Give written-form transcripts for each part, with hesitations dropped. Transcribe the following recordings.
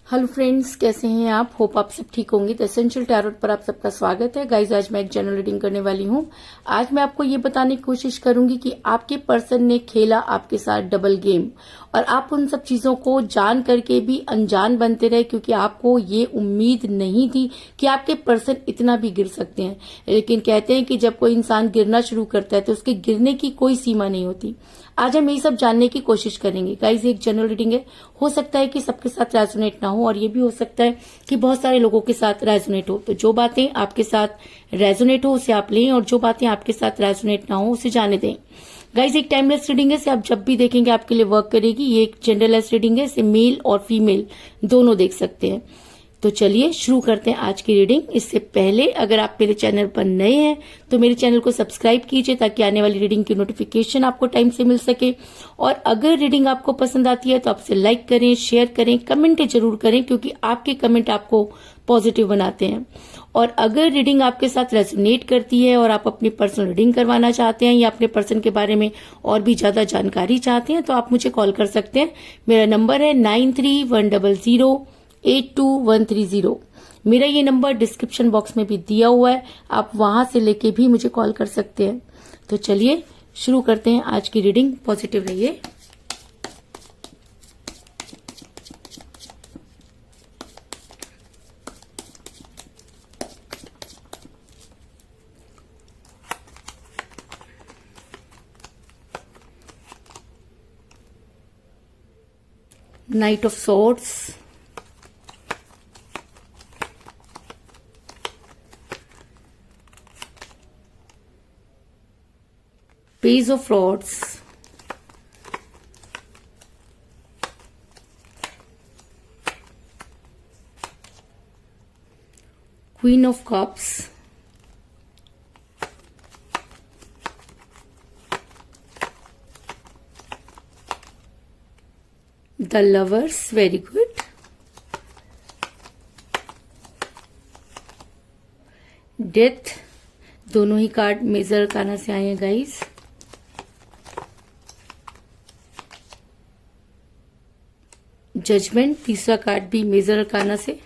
Hello friends, कैसे हैं आप? होप आप सब ठीक होंगे। द एसेंशियल टैरोट पर आप सबका स्वागत है। गाइज, आज मैं एक जनरल रीडिंग करने वाली हूँ। आज मैं आपको ये बताने की कोशिश करूंगी कि आपके पर्सन ने खेला आपके साथ डबल गेम और आप उन सब चीजों को जान करके भी अनजान बनते रहे, क्योंकि आपको ये उम्मीद नहीं थी कि आपके पर्सन इतना भी गिर सकते हैं। लेकिन कहते हैं कि जब कोई इंसान गिरना शुरू करता है तो उसके गिरने की कोई सीमा नहीं होती। आज हम ये सब जानने की कोशिश करेंगे। गाइज, एक जनरल रीडिंग है, हो सकता है कि सबके साथ रेजोनेट ना हो और ये भी हो सकता है कि बहुत सारे लोगों के साथ रेजोनेट हो। तो जो बातें आपके साथ रेजोनेट हो उसे आप लें और जो बातें आपके साथ रेजोनेट ना हो उसे जाने दें। गाइज, एक टाइमलेस रीडिंग है, इसे आप जब भी देखेंगे आपके लिए वर्क करेगी। ये एक जेंडरलेस रीडिंग है, इसे मेल और फीमेल दोनों देख सकते हैं। तो चलिए शुरू करते हैं आज की रीडिंग। इससे पहले अगर आप मेरे चैनल पर नए हैं तो मेरे चैनल को सब्सक्राइब कीजिए ताकि आने वाली रीडिंग की नोटिफिकेशन आपको टाइम से मिल सके। और अगर रीडिंग आपको पसंद आती है तो आप इसे लाइक करें, शेयर करें, कमेंट जरूर करें, क्योंकि आपके कमेंट आपको पॉजिटिव बनाते हैं। और अगर रीडिंग आपके साथ रेजोनेट करती है और आप अपनी पर्सनल रीडिंग करवाना चाहते हैं या अपने पर्सन के बारे में और भी ज्यादा जानकारी चाहते हैं तो आप मुझे कॉल कर सकते हैं। मेरा नंबर है 9310082130। मेरा ये नंबर डिस्क्रिप्शन बॉक्स में भी दिया हुआ है, आप वहां से लेके भी मुझे कॉल कर सकते हैं। तो चलिए शुरू करते हैं आज की रीडिंग। पॉजिटिव रहिए। Night of swords, page of rods, queen of cups, the lovers, very good, death, दोनों ही कार्ड मेजर अरकाना से आए हैं गाइस। जजमेंट, तीसरा कार्ड भी मेजर अरकाना से।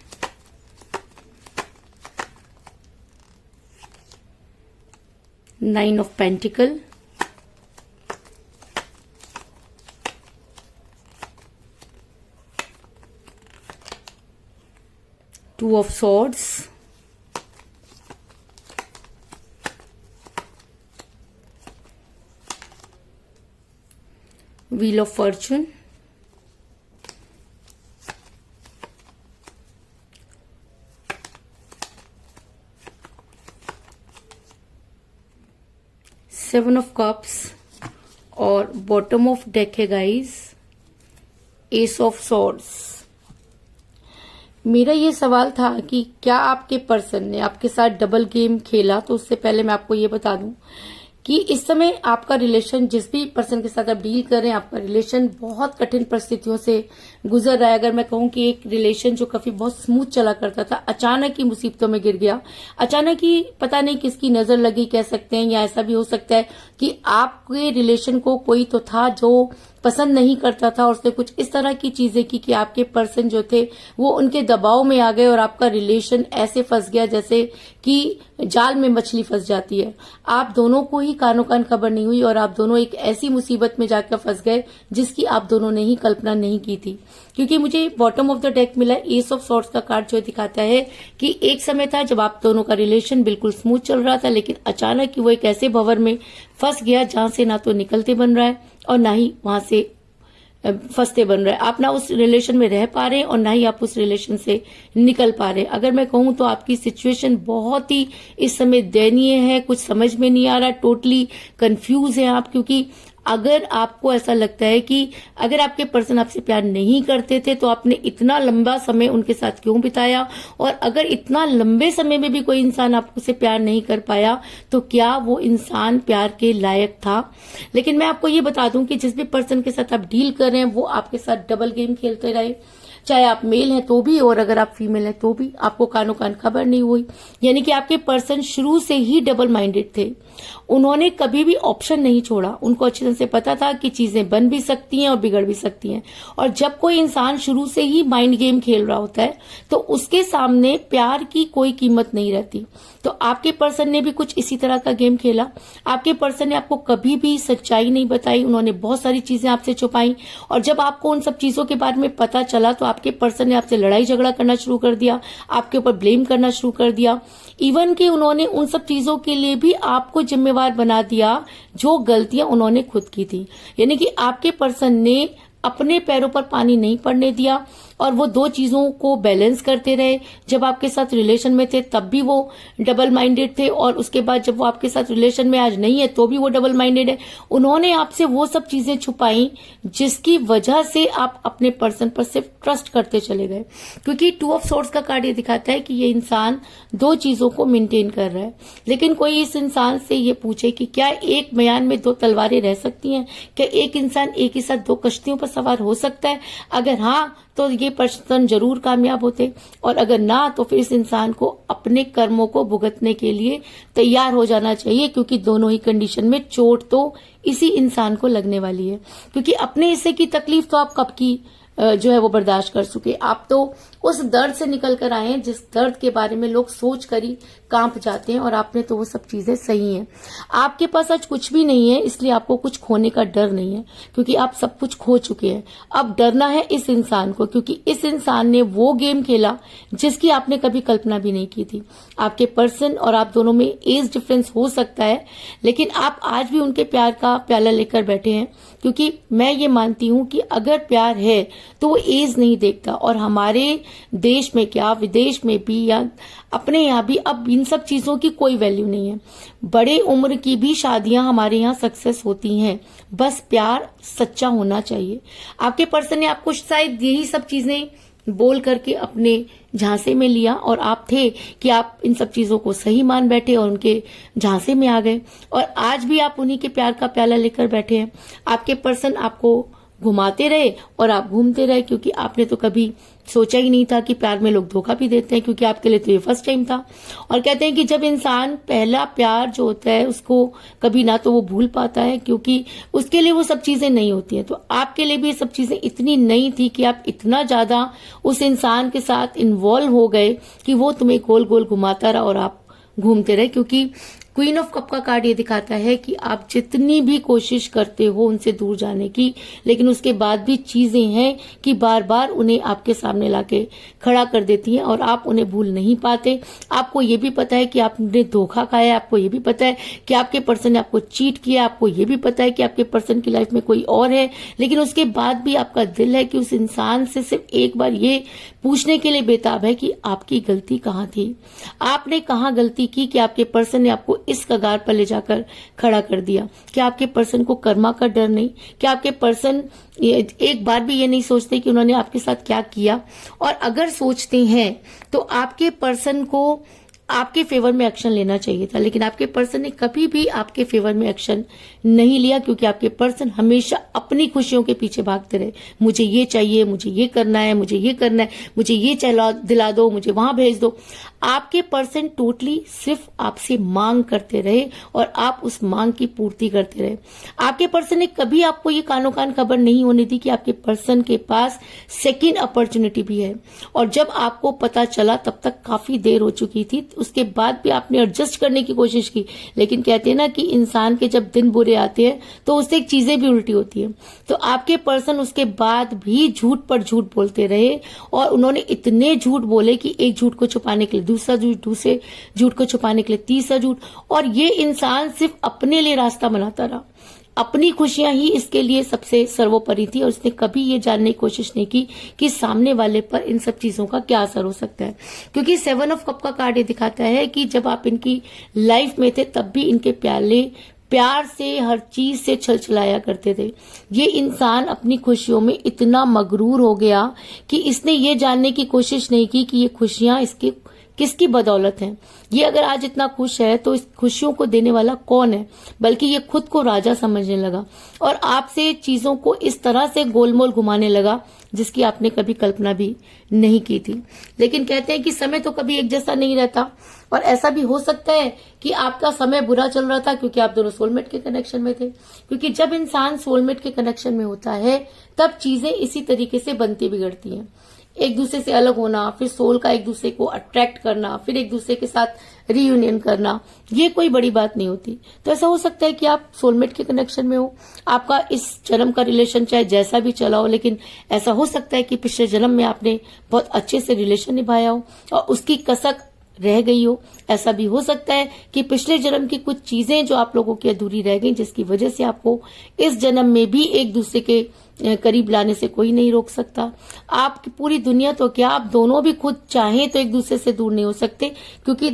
Nine of pentacle, two of swords, wheel of Fortune, seven of cups और bottom of deck है guys S of swords. मेरा ये सवाल था कि क्या आपके पर्सन ने आपके साथ डबल गेम खेला। तो उससे पहले मैं आपको ये बता दूं कि इस समय आपका रिलेशन, जिस भी पर्सन के साथ आप डील कर रहे हैं, आपका रिलेशन बहुत कठिन परिस्थितियों से गुजर रहा है। अगर मैं कहूं कि एक रिलेशन जो काफी बहुत स्मूथ चला करता था, अचानक ही मुसीबतों में गिर गया। अचानक ही पता नहीं किसकी नजर लगी कह सकते हैं, या ऐसा भी हो सकता है कि आपके रिलेशन को कोई तो था जो पसंद नहीं करता था और उसने कुछ इस तरह की चीजें की कि आपके पर्सन जो थे वो उनके दबाव में आ गए और आपका रिलेशन ऐसे फंस गया जैसे कि जाल में मछली फंस जाती है। आप दोनों को ही कानो कान खबर नहीं हुई और आप दोनों एक ऐसी मुसीबत में जाकर फंस गए जिसकी आप दोनों ने ही कल्पना नहीं की थी। क्योंकि मुझे बॉटम ऑफ द डेक मिला एस ऑफ सॉर्ड्स का कार्ड, जो दिखाता है कि एक समय था जब आप दोनों का रिलेशन बिल्कुल स्मूथ चल रहा था, लेकिन अचानक ही वो एक ऐसे भंवर में फंस गया जहां से ना तो निकलते बन रहा है और ना ही वहां से फंसते बन रहे हैं। आप ना उस रिलेशन में रह पा रहे हैं और ना ही आप उस रिलेशन से निकल पा रहे हैं। अगर मैं कहूं तो आपकी सिचुएशन बहुत ही इस समय दयनीय है, कुछ समझ में नहीं आ रहा, टोटली कंफ्यूज है आप। क्योंकि अगर आपको ऐसा लगता है कि अगर आपके पर्सन आपसे प्यार नहीं करते थे तो आपने इतना लंबा समय उनके साथ क्यों बिताया, और अगर इतना लंबे समय में भी कोई इंसान आपसे प्यार नहीं कर पाया तो क्या वो इंसान प्यार के लायक था। लेकिन मैं आपको ये बता दूं कि जिस भी पर्सन के साथ आप डील कर रहे हैं वो आपके साथ डबल गेम खेलते रहे। चाहे आप मेल हैं तो भी और अगर आप फीमेल हैं तो भी, आपको कानो कान खबर नहीं हुई। यानी कि आपके पर्सन शुरू से ही डबल माइंडेड थे। उन्होंने कभी भी ऑप्शन नहीं छोड़ा। उनको अच्छी तरह से पता था कि चीजें बन भी सकती हैं और बिगड़ भी सकती हैं। और जब कोई इंसान शुरू से ही माइंड गेम खेल रहा होता है तो उसके सामने प्यार की कोई कीमत नहीं रहती। तो आपके पर्सन ने भी कुछ इसी तरह का गेम खेला। आपके पर्सन ने आपको कभी भी सच्चाई नहीं बताई। उन्होंने बहुत सारी चीजें आपसे छुपाई और जब आपको उन सब चीजों के बारे में पता चला तो आपके पर्सन ने आपसे लड़ाई झगड़ा करना शुरू कर दिया, आपके ऊपर ब्लेम करना शुरू कर दिया। इवन कि उन्होंने उन सब चीजों के लिए भी आपको जिम्मेवार बना दिया जो गलतियां उन्होंने खुद की थी। यानी कि आपके पर्सन ने अपने पैरों पर पानी नहीं पड़ने दिया और वो दो चीजों को बैलेंस करते रहे। जब आपके साथ रिलेशन में थे तब भी वो डबल माइंडेड थे और उसके बाद जब वो आपके साथ रिलेशन में आज नहीं है तो भी वो डबल माइंडेड है। उन्होंने आपसे वो सब चीजें छुपाई जिसकी वजह से आप अपने पर्सन पर सिर्फ ट्रस्ट करते चले गए। क्योंकि 2 ऑफ सोर्ड्स का कार्ड ये दिखाता है कि ये इंसान दो चीजों को मेंटेन कर रहा है। लेकिन कोई इस इंसान से ये पूछे कि क्या एक म्यान में दो तलवारें रह सकती हैं? क्या एक इंसान एक ही साथ दो कश्तियों पर सवार हो सकता है? अगर हाँ तो ये पर्सन जरूर कामयाब होते और अगर ना तो फिर इस इंसान को अपने कर्मों को भुगतने के लिए तैयार हो जाना चाहिए। क्योंकि दोनों ही कंडीशन में चोट तो इसी इंसान को लगने वाली है। क्योंकि अपने हिस्से की तकलीफ तो आप कब की जो है वो बर्दाश्त कर चुके। आप तो उस दर्द से निकल कर आए हैं जिस दर्द के बारे में लोग सोच कर ही कांप जाते हैं और आपने तो वो सब चीजें सही हैं। आपके पास आज कुछ भी नहीं है इसलिए आपको कुछ खोने का डर नहीं है क्योंकि आप सब कुछ खो चुके हैं। अब डरना है इस इंसान को क्योंकि इस इंसान ने वो गेम खेला जिसकी आपने कभी कल्पना भी नहीं की थी। आपके पर्सन और आप दोनों में एज डिफरेंस हो सकता है लेकिन आप आज भी उनके प्यार का प्याला लेकर बैठे हैं। क्योंकि मैं ये मानती हूं कि अगर प्यार है तो वो एज नहीं देखता। और हमारे देश में क्या विदेश में भी या अपने यहाँ भी अब इन सब चीजों की कोई वैल्यू नहीं है। बड़े उम्र की भी शादियां हमारे यहाँ सक्सेस होती हैं। बस प्यार सच्चा होना चाहिए। आपके पर्सन ने आपको शायद यही सब चीजें बोल करके अपने झांसे में लिया और आप थे कि आप इन सब चीजों को सही मान बैठे और उनके झांसे में आ गए और आज भी आप उन्हीं के प्यार का प्याला लेकर बैठे हैं। आपके पर्सन आपको घुमाते रहे और आप घूमते रहे क्योंकि आपने तो कभी सोचा ही नहीं था कि प्यार में लोग धोखा भी देते हैं। क्योंकि आपके लिए तो ये फर्स्ट टाइम था। और कहते हैं कि जब इंसान पहला प्यार जो होता है उसको कभी ना तो वो भूल पाता है क्योंकि उसके लिए वो सब चीजें नहीं होती हैं। तो आपके लिए भी ये सब चीजें इतनी नई थी कि आप इतना ज्यादा उस इंसान के साथ इन्वॉल्व हो गए कि वो तुम्हें गोल गोल घुमाता रहा और आप घूमते रहे। क्योंकि क्वीन ऑफ कप का कार्ड ये दिखाता है कि आप जितनी भी कोशिश करते हो उनसे दूर जाने की लेकिन उसके बाद भी चीजें हैं कि बार बार उन्हें आपके सामने लाके खड़ा कर देती हैं और आप उन्हें भूल नहीं पाते। आपको ये भी पता है कि आपने धोखा खाया, आपको ये भी पता है कि आपके पर्सन ने आपको चीट किया, आपको ये भी पता है कि आपके पर्सन की लाइफ में कोई और है। लेकिन उसके बाद भी आपका दिल है कि उस इंसान से सिर्फ एक बार ये पूछने के लिए बेताब है कि आपकी गलती कहाँ थी, आपने कहाँ गलती की कि आपके पर्सन ने आपको इस कगार पर ले जाकर खड़ा कर दिया। क्या आपके पर्सन को कर्मा का डर नहीं? क्या आपके पर्सन एक बार भी ये नहीं सोचते कि उन्होंने आपके साथ क्या किया? और अगर सोचते हैं तो आपके पर्सन को आपके फेवर में एक्शन लेना चाहिए था। लेकिन आपके पर्सन ने कभी भी आपके फेवर में एक्शन नहीं लिया क्योंकि आपके पर्सन हमेशा अपनी खुशियों के पीछे भागते रहे। मुझे ये चाहिए, मुझे ये करना है, मुझे ये करना है, मुझे ये दिला दो, मुझे वहां भेज दो। आपके पर्सन टोटली सिर्फ आपसे मांग करते रहे और आप उस मांग की पूर्ति करते रहे। आपके पर्सन ने कभी आपको ये कानो कान खबर नहीं होने दी कि आपके पर्सन के पास सेकेंड अपॉर्चुनिटी भी है। और जब आपको पता चला तब तक काफी देर हो चुकी थी। उसके बाद भी आपने एडजस्ट करने की कोशिश की। लेकिन कहते हैं ना कि इंसान के जब दिन बुरे आते हैं तो उससे चीजें भी उल्टी होती हैं। तो आपके पर्सन उसके बाद भी झूठ पर झूठ बोलते रहे और उन्होंने इतने झूठ बोले कि एक झूठ को छुपाने के लिए दूसरा झूठ, दूसरे झूठ को छुपाने के लिए तीसरा झूठ। और ये इंसान सिर्फ अपने लिए रास्ता बनाता रहा। अपनी खुशियां ही इसके लिए सबसे सर्वोपरि थी और उसने कभी ये जानने की कोशिश नहीं की कि सामने वाले पर इन सब चीजों का क्या असर हो सकता है। क्योंकि 7 ऑफ कप का कार्ड ये दिखाता है कि जब आप इनकी लाइफ में थे तब भी इनके प्यार से हर चीज से छलछलाया करते थे। ये इंसान अपनी खुशियों में इतना मगरूर हो गया कि इसने ये जानने की कोशिश नहीं की कि ये खुशियां इसके किसकी बदौलत है। ये अगर आज इतना खुश है तो इस खुशियों को देने वाला कौन है, बल्कि ये खुद को राजा समझने लगा और आपसे चीजों को इस तरह से गोलमोल घुमाने लगा जिसकी आपने कभी कल्पना भी नहीं की थी। लेकिन कहते हैं कि समय तो कभी एक जैसा नहीं रहता, और ऐसा भी हो सकता है कि आपका समय बुरा चल रहा था क्योंकि आप दोनों सोलमेट के कनेक्शन में थे। क्योंकि जब इंसान सोलमेट के कनेक्शन में होता है तब चीजें इसी तरीके से बनती बिगड़ती हैं। एक दूसरे से अलग होना, फिर सोल का एक दूसरे को अट्रैक्ट करना, फिर एक दूसरे के साथ रीयूनियन करना, ये कोई बड़ी बात नहीं होती। तो ऐसा हो सकता है कि आप सोलमेट के कनेक्शन में हो, आपका इस जन्म का रिलेशन चाहे जैसा भी चला हो, लेकिन ऐसा हो सकता है कि पिछले जन्म में आपने बहुत अच्छे से रिलेशन निभाया हो और उसकी कसक रह गई हो। ऐसा भी हो सकता है कि पिछले जन्म की कुछ चीजें जो आप लोगों की अधूरी रह गई, जिसकी वजह से आपको इस जन्म में भी एक दूसरे के करीब लाने से कोई नहीं रोक सकता। आपकी पूरी दुनिया तो क्या, आप दोनों भी खुद चाहें तो एक दूसरे से दूर नहीं हो सकते, क्योंकि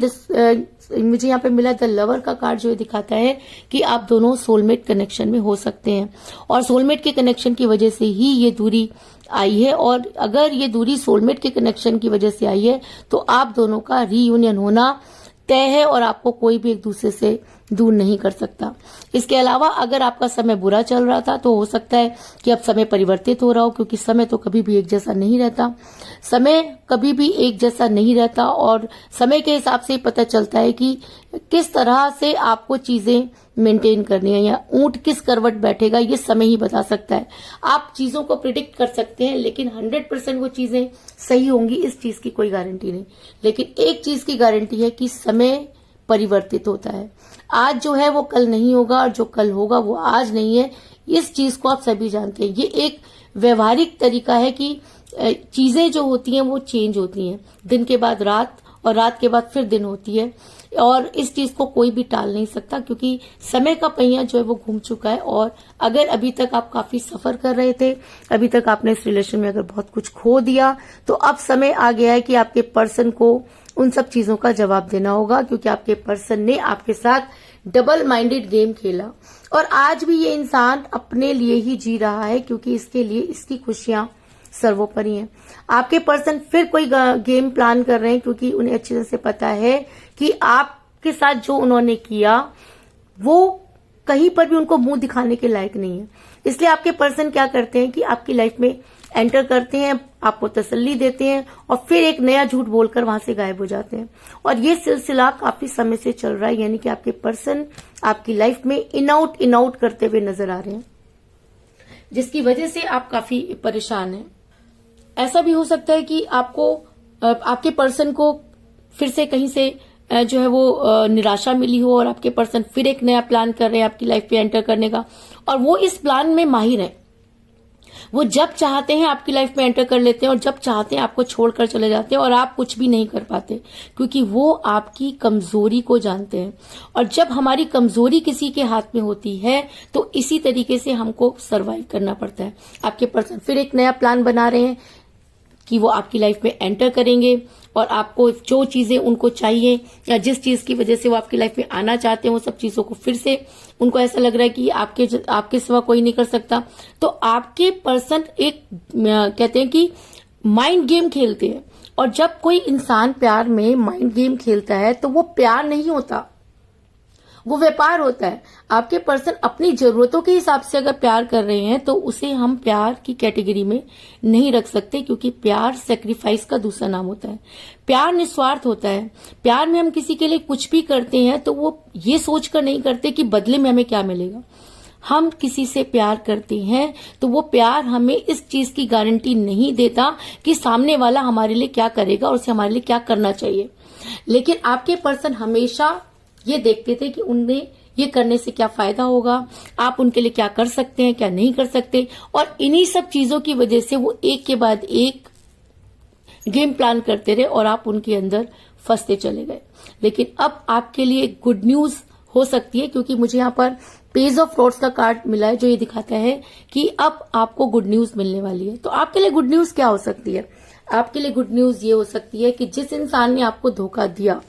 मुझे यहाँ पे मिला द लवर का कार्ड जो दिखाता है कि आप दोनों सोलमेट कनेक्शन में हो सकते हैं और सोलमेट के कनेक्शन की वजह से ही ये दूरी आई है। और अगर ये दूरी सोलमेट के कनेक्शन की वजह से आई है तो आप दोनों का रीयूनियन होना तय है और आपको कोई भी एक दूसरे से दूर नहीं कर सकता। इसके अलावा अगर आपका समय बुरा चल रहा था तो हो सकता है कि अब समय परिवर्तित हो रहा हो, क्योंकि समय तो कभी भी एक जैसा नहीं रहता। समय कभी भी एक जैसा नहीं रहता और समय के हिसाब से पता चलता है कि किस तरह से आपको चीजें मेंटेन करनी है या ऊंट किस करवट बैठेगा, ये समय ही बता सकता है। आप चीजों को प्रिडिक्ट कर सकते हैं लेकिन 100% वो चीजें सही होंगी इस चीज की कोई गारंटी नहीं। लेकिन एक चीज की गारंटी है कि समय परिवर्तित होता है। आज जो है वो कल नहीं होगा और जो कल होगा वो आज नहीं है। इस चीज को आप सभी जानते हैं। ये एक व्यवहारिक तरीका है कि चीजें जो होती हैं वो चेंज होती हैं, दिन के बाद रात और रात के बाद फिर दिन होती है, और इस चीज को कोई भी टाल नहीं सकता क्योंकि समय का पहिया जो है वो घूम चुका है। और अगर अभी तक आप काफी सफर कर रहे थे, अभी तक आपने इस रिलेशन में अगर बहुत कुछ खो दिया, तो अब समय आ गया है कि आपके पर्सन को उन सब चीजों का जवाब देना होगा, क्योंकि आपके पर्सन ने आपके साथ डबल माइंडेड गेम खेला और आज भी ये इंसान अपने लिए ही जी रहा है, क्योंकि इसके लिए इसकी खुशियां सर्वोपरि हैं। आपके पर्सन फिर कोई गेम प्लान कर रहे हैं, क्योंकि उन्हें अच्छी तरह से पता है कि आपके साथ जो उन्होंने किया वो कहीं पर भी उनको मुंह दिखाने के लायक नहीं है। इसलिए आपके पर्सन क्या करते हैं कि आपकी लाइफ में एंटर करते हैं, आपको तसल्ली देते हैं और फिर एक नया झूठ बोलकर वहां से गायब हो जाते हैं। और ये सिलसिला काफी समय से चल रहा है, यानी कि आपके पर्सन आपकी लाइफ में इन आउट करते हुए नजर आ रहे हैं, जिसकी वजह से आप काफी परेशान हैं। ऐसा भी हो सकता है कि आपके पर्सन को फिर से कहीं से जो है वो निराशा मिली हो और आपके पर्सन फिर एक नया प्लान कर रहे हैं आपकी लाइफ पे एंटर करने का, और वो इस प्लान में माहिर है। वो जब चाहते हैं आपकी लाइफ में एंटर कर लेते हैं और जब चाहते हैं आपको छोड़कर चले जाते हैं और आप कुछ भी नहीं कर पाते, क्योंकि वो आपकी कमजोरी को जानते हैं। और जब हमारी कमजोरी किसी के हाथ में होती है तो इसी तरीके से हमको सरवाइव करना पड़ता है। आपके पर्सन फिर एक नया प्लान बना रहे हैं कि वो आपकी लाइफ में एंटर करेंगे और आपको जो चीजें उनको चाहिए या जिस चीज की वजह से वो आपकी लाइफ में आना चाहते हैं वो सब चीजों को फिर से उनको ऐसा लग रहा है कि आपके सिवा कोई नहीं कर सकता। तो आपके पर्सन एक कहते हैं कि माइंड गेम खेलते हैं, और जब कोई इंसान प्यार में माइंड गेम खेलता है तो वो प्यार नहीं होता, वो व्यापार होता है। आपके पर्सन अपनी जरूरतों के हिसाब से अगर प्यार कर रहे हैं तो उसे हम प्यार की कैटेगरी में नहीं रख सकते, क्योंकि प्यार सेक्रीफाइस का दूसरा नाम होता है। प्यार निस्वार्थ होता है। प्यार में हम किसी के लिए कुछ भी करते हैं तो वो ये सोचकर नहीं करते कि बदले में हमें क्या मिलेगा। हम किसी से प्यार करते हैं तो वो प्यार हमें इस चीज की गारंटी नहीं देता कि सामने वाला हमारे लिए क्या करेगा और उसे हमारे लिए क्या करना चाहिए। लेकिन आपके पर्सन हमेशा ये देखते थे कि उन्हें ये करने से क्या फायदा होगा, आप उनके लिए क्या कर सकते हैं, क्या नहीं कर सकते, और इन्हीं सब चीजों की वजह से वो एक के बाद एक गेम प्लान करते रहे और आप उनके अंदर फंसते चले गए। लेकिन अब आपके लिए गुड न्यूज हो सकती है, क्योंकि मुझे यहाँ पर पेज ऑफ रोड्स का कार्ड मिला है जो ये दिखाता है कि अब आपको गुड न्यूज मिलने वाली है। तो आपके लिए गुड न्यूज क्या हो सकती है? आपके लिए गुड न्यूज ये हो सकती है कि जिस इंसान ने आपको धोखा दिया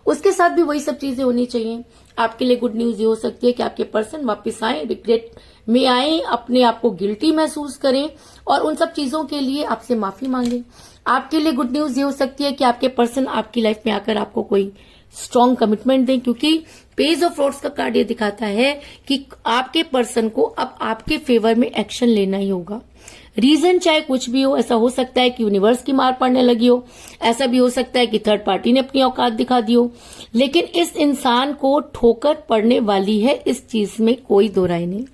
उसके साथ भी वही सब चीजें होनी चाहिए। आपके लिए गुड न्यूज ये हो सकती है कि आपके पर्सन वापस आए, रिग्रेट में आए, अपने आप को गिल्टी महसूस करें और उन सब चीजों के लिए आपसे माफी मांगे। आपके लिए गुड न्यूज ये हो सकती है कि आपके पर्सन आपकी लाइफ में आकर आपको कोई स्ट्रॉन्ग कमिटमेंट दें, क्योंकि पेज ऑफ रोड्स का कार्ड ये दिखाता है कि आपके पर्सन को अब आपके फेवर में एक्शन लेना ही होगा। रीजन चाहे कुछ भी हो, ऐसा हो सकता है कि यूनिवर्स की मार पड़ने लगी हो, ऐसा भी हो सकता है कि थर्ड पार्टी ने अपनी औकात दिखा दी हो, लेकिन इस इंसान को ठोकर पड़ने वाली है, इस चीज में कोई दो राय नहीं।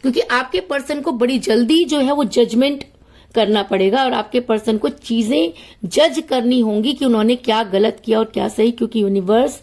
क्योंकि आपके पर्सन को बड़ी जल्दी जो है वो जजमेंट करना पड़ेगा और आपके पर्सन को चीजें जज करनी होंगी कि उन्होंने क्या गलत किया और क्या सही, क्योंकि यूनिवर्स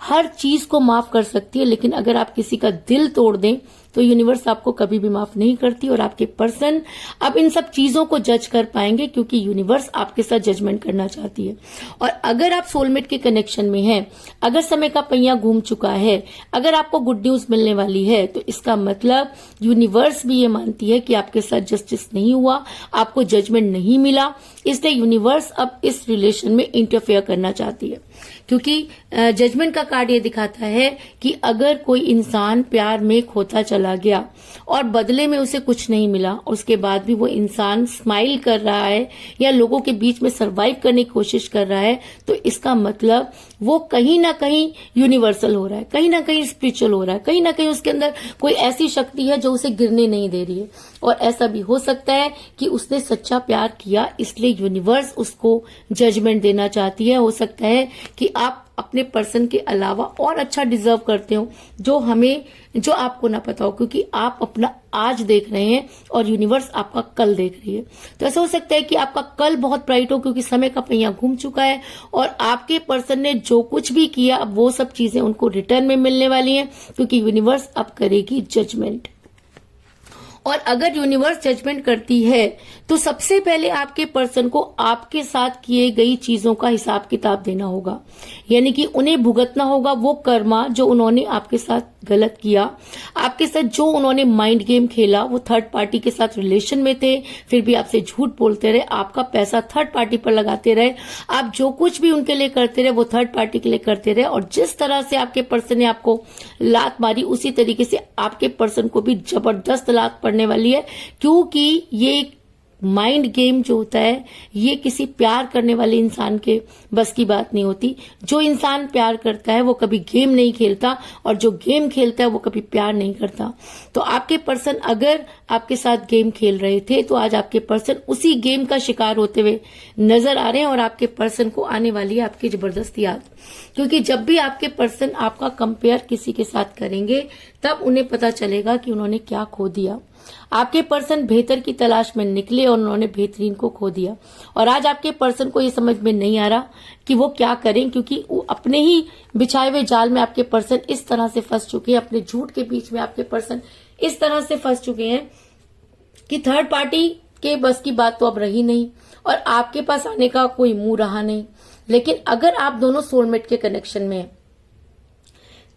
हर चीज को माफ कर सकती है, लेकिन अगर आप किसी का दिल तोड़ दें तो यूनिवर्स आपको कभी भी माफ नहीं करती और आपके पर्सन अब इन सब चीजों को जज कर पाएंगे, क्योंकि यूनिवर्स आपके साथ जजमेंट करना चाहती है। और अगर आप सोलमेट के कनेक्शन में हैं, अगर समय का पहिया घूम चुका है, अगर आपको गुड न्यूज मिलने वाली है, तो इसका मतलब यूनिवर्स भी ये मानती है कि आपके साथ जस्टिस नहीं हुआ, आपको जजमेंट नहीं मिला, इसलिए यूनिवर्स अब इस रिलेशन में इंटरफेयर करना चाहती है। क्योंकि जजमेंट का कार्ड ये दिखाता है कि अगर कोई इंसान प्यार में खोता चला गया और बदले में उसे कुछ नहीं मिला, उसके बाद भी वो इंसान स्माइल कर रहा है या लोगों के बीच में सरवाइव करने की कोशिश कर रहा है, तो इसका मतलब वो कहीं ना कहीं यूनिवर्सल हो रहा है, कहीं ना कहीं स्पिरिचुअल हो रहा है, कहीं ना कहीं उसके अंदर कोई ऐसी शक्ति है जो उसे गिरने नहीं दे रही है। और ऐसा भी हो सकता है कि उसने सच्चा प्यार किया, इसलिए यूनिवर्स उसको जजमेंट देना चाहती है। हो सकता है कि आप अपने पर्सन के अलावा और अच्छा डिजर्व करते हो जो आपको ना पता हो, क्योंकि आप अपना आज देख रहे हैं और यूनिवर्स आपका कल देख रही है। तो ऐसा हो सकता है कि आपका कल बहुत ब्राइट हो, क्योंकि समय का पहिया घूम चुका है और आपके पर्सन ने जो कुछ भी किया अब वो सब चीजें उनको रिटर्न में मिलने वाली हैं, क्योंकि यूनिवर्स अब करेगी जजमेंट। और अगर यूनिवर्स जजमेंट करती है तो सबसे पहले आपके पर्सन को आपके साथ किए गई चीजों का हिसाब किताब देना होगा, यानी कि उन्हें भुगतना होगा वो कर्मा जो उन्होंने आपके साथ गलत किया, आपके साथ जो उन्होंने माइंड गेम खेला, वो थर्ड पार्टी के साथ रिलेशन में थे, फिर भी आपसे झूठ बोलते रहे, आपका पैसा थर्ड पार्टी पर लगाते रहे, आप जो कुछ भी उनके लिए करते रहे वो थर्ड पार्टी के लिए करते रहे, और जिस तरह से आपके पर्सन ने आपको लात मारी उसी तरीके से आपके पर्सन को भी जबरदस्त लात पड़ने वाली है, क्योंकि ये माइंड गेम जो होता है ये किसी प्यार करने वाले इंसान के बस की बात नहीं होती। जो इंसान प्यार करता है वो कभी गेम नहीं खेलता और जो गेम खेलता है वो कभी प्यार नहीं करता। तो आपके पर्सन अगर आपके साथ गेम खेल रहे थे तो आज आपके पर्सन उसी गेम का शिकार होते हुए नजर आ रहे हैं और आपके पर्सन को आने वाली है आपकी जबरदस्त याद, क्योंकि जब भी आपके पर्सन आपका कंपेयर किसी के साथ करेंगे तब उन्हें पता चलेगा कि उन्होंने क्या खो दिया। आपके पर्सन बेहतर की तलाश में निकले और उन्होंने बेहतरीन को खो दिया, और आज आपके पर्सन को ये समझ में नहीं आ रहा कि वो क्या करें, क्योंकि वो अपने ही बिछाए हुए जाल में आपके पर्सन इस तरह से फंस चुके हैं, अपने झूठ के बीच में आपके पर्सन इस तरह से फंस चुके हैं कि थर्ड पार्टी के बस की बात तो अब रही नहीं और आपके पास आने का कोई मुंह रहा नहीं। लेकिन अगर आप दोनों सोलमेट के कनेक्शन में हैं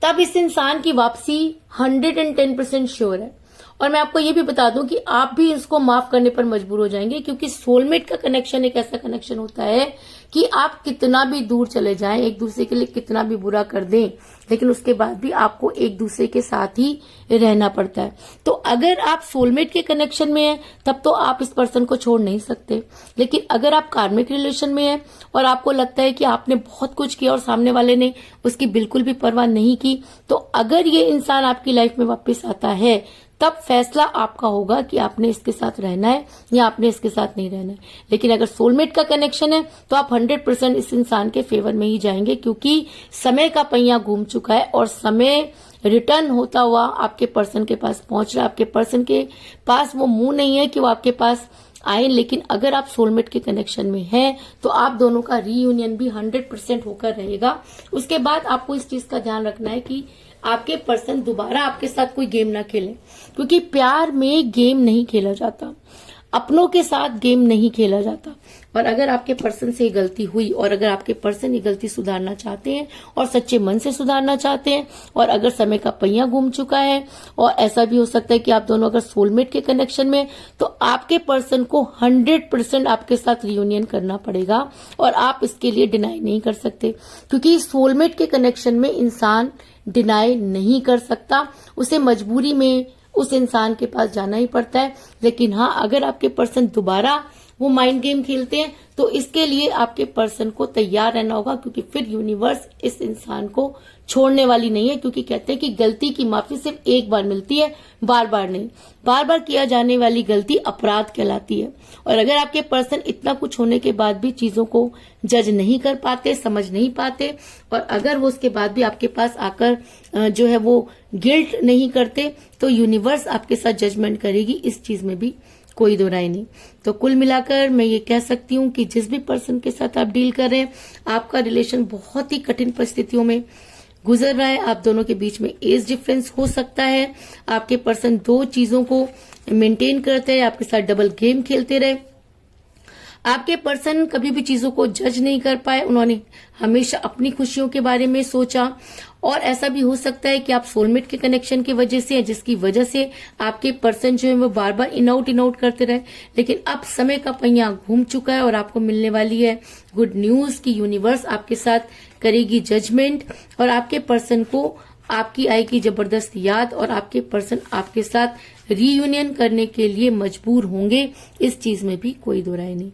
तब इस इंसान की वापसी 110% श्योर है। और मैं आपको ये भी बता दूं कि आप भी इसको माफ करने पर मजबूर हो जाएंगे, क्योंकि सोलमेट का कनेक्शन एक ऐसा कनेक्शन होता है कि आप कितना भी दूर चले जाएं, एक दूसरे के लिए कितना भी बुरा कर दें, लेकिन उसके बाद भी आपको एक दूसरे के साथ ही रहना पड़ता है। तो अगर आप सोलमेट के कनेक्शन में हैं तब तो आप इस पर्सन को छोड़ नहीं सकते, लेकिन अगर आप कार्मिक रिलेशन में हैं और आपको लगता है कि आपने बहुत कुछ किया और सामने वाले ने उसकी बिल्कुल भी परवाह नहीं की, तो अगर ये इंसान आपकी लाइफ में वापस आता है तब फैसला आपका होगा कि आपने इसके साथ रहना है या आपने इसके साथ नहीं रहना है। लेकिन अगर सोलमेट का कनेक्शन है तो आप 100% इस इंसान के फेवर में ही जाएंगे, क्योंकि समय का पहिया घूम चुका है और समय रिटर्न होता हुआ आपके पर्सन के पास पहुंच रहा है। आपके पर्सन के पास वो मुंह नहीं है कि वो आपके पास आए, लेकिन अगर आप सोलमेट के कनेक्शन में हैं तो आप दोनों का रीयूनियन भी 100% होकर रहेगा। उसके बाद आपको इस चीज का ध्यान रखना है कि आपके पर्सन दोबारा आपके साथ कोई गेम ना खेले, क्योंकि प्यार में गेम नहीं खेला जाता। अपनों के साथ गेम नहीं खेला जाता। और अगर आपके पर्सन से ये गलती हुई और अगर आपके पर्सन ये गलती सुधारना चाहते हैं और सच्चे मन से सुधारना चाहते हैं और अगर समय का पहिया घूम चुका है और ऐसा भी हो सकता है कि आप दोनों अगर सोलमेट के कनेक्शन में, तो आपके पर्सन को 100% आपके साथ रियूनियन करना पड़ेगा और आप इसके लिए डिनाई नहीं कर सकते, क्योंकि सोलमेट के कनेक्शन में इंसान डिनाई नहीं कर सकता, उसे मजबूरी में उस इंसान के पास जाना ही पड़ता है। लेकिन हाँ, अगर आपके पर्सन दोबारा वो माइंड गेम खेलते हैं तो इसके लिए आपके पर्सन को तैयार रहना होगा, क्योंकि फिर यूनिवर्स इस इंसान को छोड़ने वाली नहीं है, क्योंकि कहते हैं कि गलती की माफी सिर्फ एक बार मिलती है, बार बार नहीं। बार बार किया जाने वाली गलती अपराध कहलाती है। और अगर आपके पर्सन इतना कुछ होने के बाद भी चीजों को जज नहीं कर पाते, समझ नहीं पाते, और अगर वो उसके बाद भी आपके पास आकर जो है वो गिल्ट नहीं करते, तो यूनिवर्स आपके साथ जजमेंट करेगी, इस चीज में भी कोई दो राय नहीं। तो कुल मिलाकर मैं ये कह सकती हूँ कि जिस भी पर्सन के साथ आप डील कर रहे हैं, आपका रिलेशन बहुत ही कठिन परिस्थितियों में गुजर रहा है। आप दोनों के बीच में एज डिफरेंस हो सकता है, आपके पर्सन दो चीजों को मेंटेन करते हैं, आपके साथ डबल गेम खेलते रहे, आपके पर्सन कभी भी चीजों को जज नहीं कर पाए, उन्होंने हमेशा अपनी खुशियों के बारे में सोचा। और ऐसा भी हो सकता है कि आप सोलमेट के कनेक्शन की वजह से, जिसकी वजह से आपके पर्सन जो है वो बार बार इन आउट करते रहे, लेकिन अब समय का पहिया घूम चुका है और आपको मिलने वाली है गुड न्यूज की यूनिवर्स आपके साथ करेगी जजमेंट और आपके पर्सन को आपकी आएगी जबरदस्त याद और आपके पर्सन आपके साथ रीयूनियन करने के लिए मजबूर होंगे, इस चीज में भी कोई दो राय नहीं।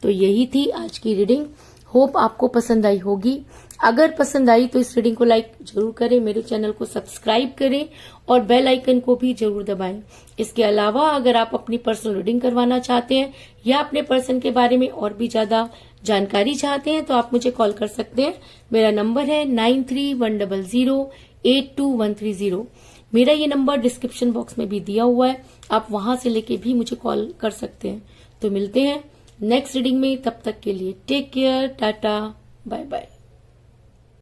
तो यही थी आज की रीडिंग, होप आपको पसंद आई होगी। अगर पसंद आई तो इस रीडिंग को लाइक जरूर करें, मेरे चैनल को सब्सक्राइब करें और बेल आइकन को भी जरूर दबाएं। इसके अलावा अगर आप अपनी पर्सनल रीडिंग करवाना चाहते हैं या अपने पर्सन के बारे में और भी ज्यादा जानकारी चाहते हैं तो आप मुझे कॉल कर सकते हैं। मेरा नंबर है 9310082130। मेरा ये नंबर डिस्क्रिप्शन बॉक्स में भी दिया हुआ है, आप वहां से लेके भी मुझे कॉल कर सकते हैं। तो मिलते हैं नेक्स्ट रीडिंग में, तब तक के लिए take care, tata, bye bye.